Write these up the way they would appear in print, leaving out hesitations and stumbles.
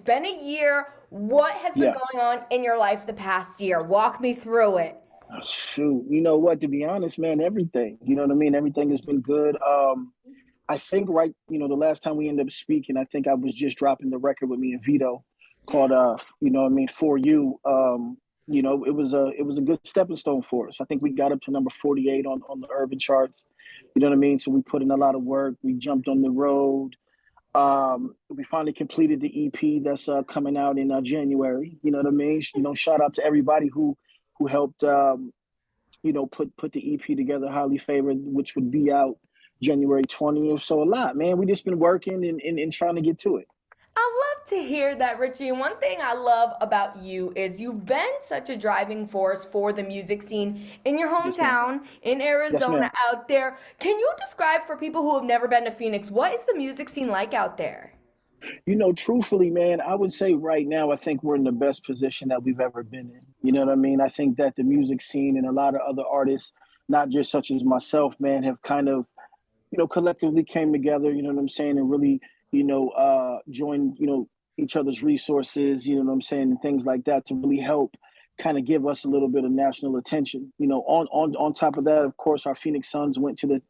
been a year. What has been Yeah. going on in your life the past year? Walk me through it. Shoot, you know what? To be honest, man, everything. You know what I mean? Everything has been good. I think the last time we ended up speaking, I think I was just dropping the record with me and Vito called Yes. For You. It was a good stepping stone for us. I think we got up to number 48 on the urban charts. You know what I mean? So we put in a lot of work. We jumped on the road. We finally completed the EP that's coming out in January. You know what I mean? Shout out to everybody who helped put the EP together, Highly Favored, which would be out January 20th. So a lot, man. We just been working and trying to get to it. I love to hear that, Richie. And one thing I love about you is you've been such a driving force for the music scene in your Yes, ma'am. hometown, in Yes, Arizona, ma'am. out there. Can you describe for people who have never been to Phoenix, what is the music scene like out there? Truthfully, man, I would say right now, I think we're in the best position that we've ever been in. You know what I mean? I think that the music scene and a lot of other artists, not just such as myself, man, have kind of collectively came together, you know what I'm saying, and really, joined, each other's resources, you know what I'm saying, and things like that to really help kind of give us a little bit of national attention. On top of that, of course, our Phoenix Suns went to the,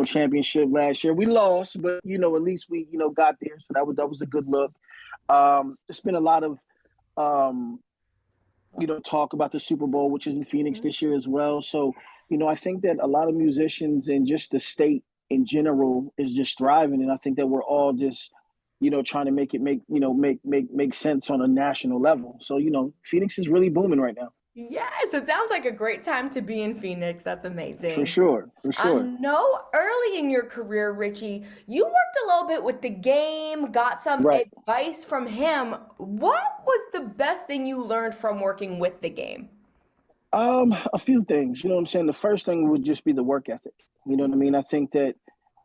championship last year. We lost, but at least we, got there. So that was a good look. There's been a lot of um, talk about the Super Bowl, which is in Phoenix this year as well. So, I think that a lot of musicians and just the state in general is just thriving. And I think that we're all just, trying to make it make sense on a national level. So, Phoenix is really booming right now. Yes, it sounds like a great time to be in Phoenix. That's For amazing. sure. For I sure. know early in your career, Richie, you worked a little bit with the game, got some Right. advice from him. What was the best thing you learned from working with the game? A few things, you know what I'm saying? The first thing would just be the work ethic. You know what I mean? I think that,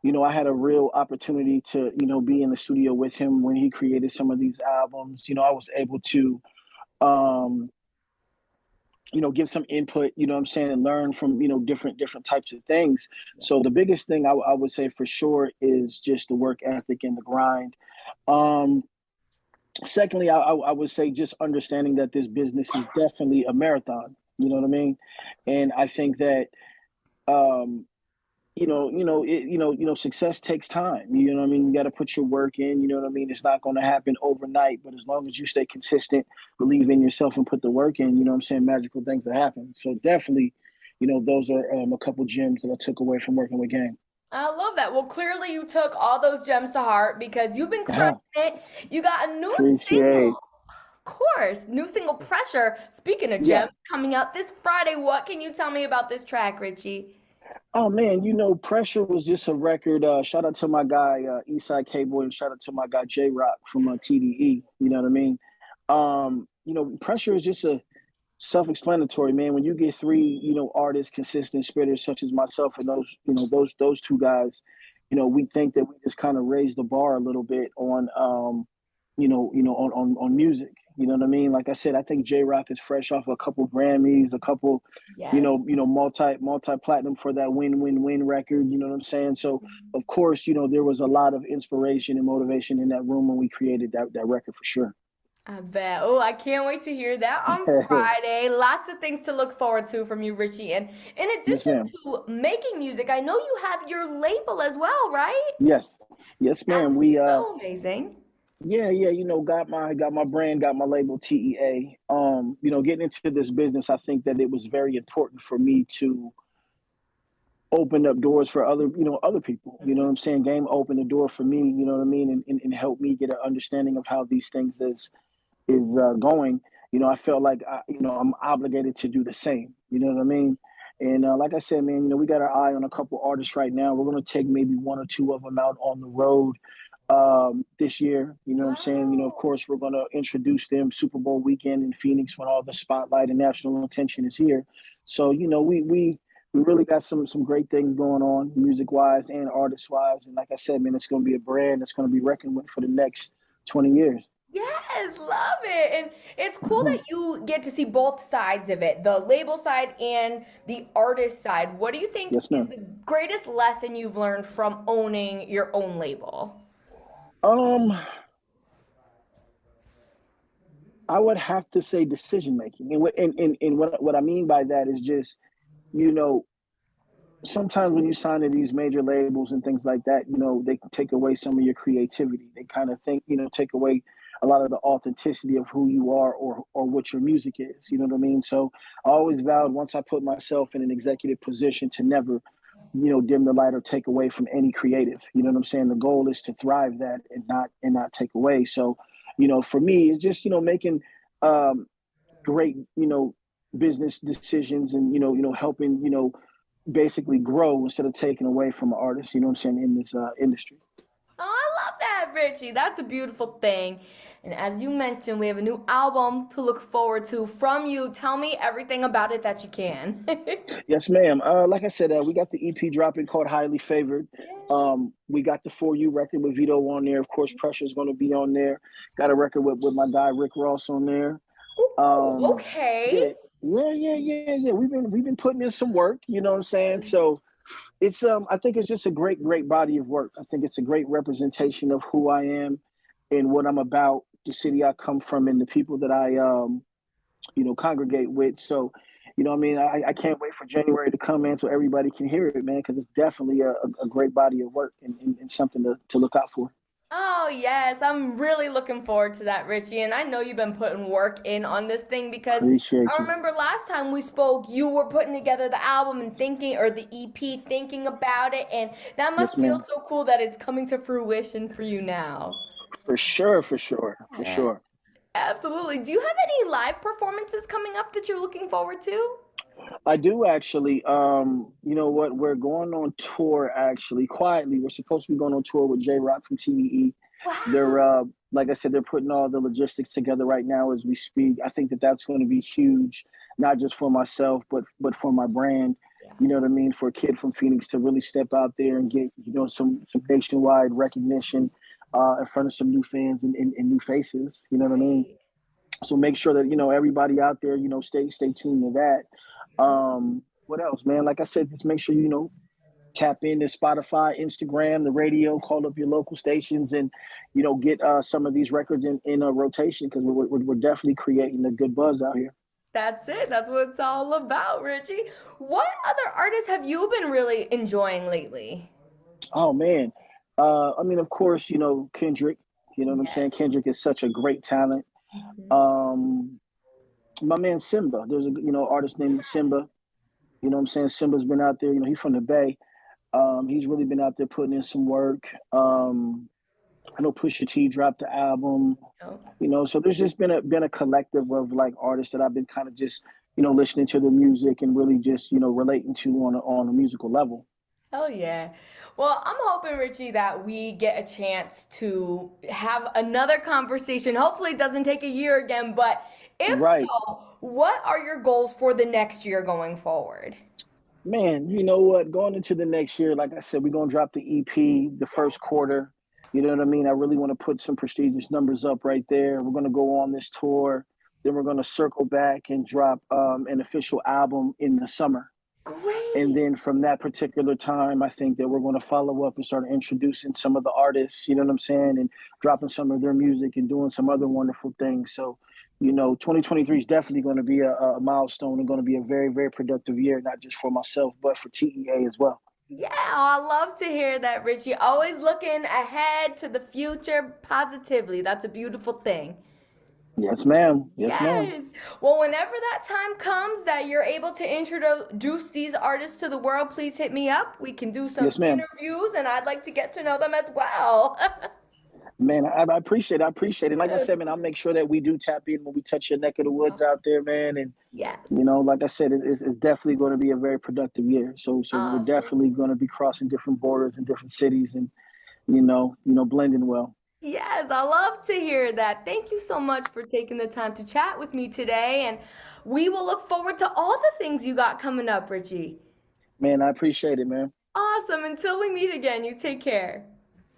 I had a real opportunity to, be in the studio with him when he created some of these albums. I was able to um, give some input, you know what I'm saying, and learn from, different types of things. So the biggest thing I would say for sure is just the work ethic and the grind. Um, Secondly, I would say just understanding that this business is definitely a marathon. You know what I mean? And I think that um, success takes time. You know what I mean? You got to put your work in. You know what I mean? It's not going to happen overnight, but as long as you stay consistent, believe in yourself, and put the work in, you know what I'm saying? Magical things that happen. So definitely, those are a couple gems that I took away from working with Game. I love that. Well, clearly you took all those gems to heart because you've been crushing it. You got a new Appreciate. single, of course, new single Pressure. Speaking of Yeah. gems, coming out this Friday. What can you tell me about this track, Richie? Oh man, Pressure was just a record. Shout out to my guy Eastside K Boy, and shout out to my guy J Rock from TDE. You know what I mean? Pressure is just a self-explanatory, man. When you get three, artists, consistent spitters such as myself and those two guys, we think that we just kind of raised the bar a little bit on on music. You know what I mean? Like I said, I think J Rock is fresh off a couple Grammys, a couple, Yes. multi platinum for that win record. You know what I'm saying? So of course, there was a lot of inspiration and motivation in that room when we created that record for sure. I bet. Oh, I can't wait to hear that on Friday. Lots of things to look forward to from you, Richie. And in Yes, addition ma'am. to making music, I know you have your label as well, right? Yes. Yes, That's ma'am. We so amazing. Yeah, got my brand, got my label TEA. Getting into this business, I think that it was very important for me to open up doors for other people. You know what I'm saying? Game opened the door for me, you know what I mean, and helped me get an understanding of how these things is going. I felt like I'm obligated to do the same. You know what I mean? And like I said, man, we got our eye on a couple artists right now. We're gonna take maybe one or two of them out on the road this year. You know what I'm saying? Of Wow. course, we're gonna introduce them Super Bowl weekend in Phoenix when all the spotlight and national attention is here. So we really got some great things going on, music wise and artist wise. And like I said, man, it's gonna be a brand that's gonna be reckoned with for the next 20 years. Yes, love it. And it's cool Mhm. that you get to see both sides of it, the label side and the artist side. What do you think Yes, is ma'am. the greatest lesson you've learned from owning your own label? Um, I would have to say decision making, and what I mean by that is just, you know, sometimes when you sign to these major labels and things like that, they can take away some of your creativity. They kind of think, take away a lot of the authenticity of who you are, or what your music is. You know what I mean? So I always vowed, once I put myself in an executive position, to never, dim the light or take away from any creative. You know what I'm saying? The goal is to thrive that, and not take away. So, for me, it's just, making um, great, business decisions, and helping, basically grow instead of taking away from an artist. You know what I'm saying, in this industry. Oh, I love that, Richie. That's a beautiful thing. And as you mentioned, we have a new album to look forward to from you. Tell me everything about it that you can. Yes, ma'am. Like I said, we got the EP dropping called Highly Favored. Yay. We got the For You record with Vito on there. Of course, Pressure's going to be on there. Got a record with my guy Rick Ross on there. Ooh, Yeah, okay. yeah. We've been putting in some work. You know what I'm saying? So it's I think it's just a great body of work. I think it's a great representation of who I am and what I'm about, the city I come from, and the people that I congregate with. So, what I mean, I can't wait for January to come in so everybody can hear it, man, because it's definitely a great body of work, and something to look out for. Oh, yes. I'm really looking forward to that, Richie. And I know you've been putting work in on this thing because I Appreciate you. remember last time we spoke, you were putting together the album and thinking, or the EP, thinking about it. And that Yes, must feel ma'am. so cool that it's coming to fruition for you now. For sure, for sure, for Yeah, sure. absolutely. Do you have any live performances coming up that you're looking forward to? I do actually. You know what? We're going on tour actually quietly. We're supposed to be going on tour with J Rock from TDE. They're Wow. like I said, they're putting all the logistics together right now as we speak. I think that that's going to be huge, not just for myself, but for my brand. Yeah. You know what I mean? For a kid from Phoenix to really step out there and get some nationwide recognition in front of some new fans, and new faces. You know what I mean? Right. So make sure that everybody out there, stay tuned to that. What else, man? Like I said, just make sure tap into Spotify, Instagram, the radio, call up your local stations, and get some of these records in a rotation, because we're definitely creating a good buzz out here. That's it. That's what it's all about, Richie. What other artists have you been really enjoying lately? Oh man, I mean, of course, Kendrick. You know what I'm Yes. saying? Kendrick is such a great talent. Mhm. Um, my man Simba. There's a artist named Simba. You know what I'm saying? Simba's been out there. He's from the Bay. He's really been out there putting in some work. I know Pusha T dropped the album. Oh, So there's just been a collective of like artists that I've been kind of just listening to the music and really just relating to on a musical level. hell yeah. Well, I'm hoping, Richie, that we get a chance to have another conversation. Hopefully, it doesn't take a year again, but if Right, so, what are your goals for the next year going forward? man. You know what? Going into the next year, like I said, we're gonna drop the EP the first quarter. You know what I mean? I really want to put some prestigious numbers up right there. We're gonna go on this tour. Then we're gonna circle back and drop an official album in the summer. And Great. then from that particular time, I think that we're going to follow up and start introducing some of the artists, you know what I'm saying, and dropping some of their music and doing some other wonderful things. So, 2023 is definitely going to be a milestone, and going to be a very, very productive year, not just for myself, but for TEA as well. Yeah, I love to hear that, Richie. Always looking ahead to the future positively. That's a beautiful thing. Yes, ma'am. Yes, ma'am. Yes. Well, whenever that time comes that you're able to introduce these artists to the world, please hit me up. We can do some Yes, ma'am. interviews, and I'd like to get to know them as well. Man, I appreciate it. I appreciate it. Like I Yes. said, man, I'll make sure that we do tap in when we touch your neck of the woods out there, man. And Yes. like I said, it's definitely going to be a very productive year. So we're Awesome. definitely going to be crossing different borders and different cities, and blending well. Yes, I love to hear that. Thank you so much for taking the time to chat with me today, and we will look forward to all the things you got coming up, Richie. Man, I appreciate it, man. Awesome. Until we meet again, you take care.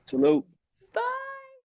Salute.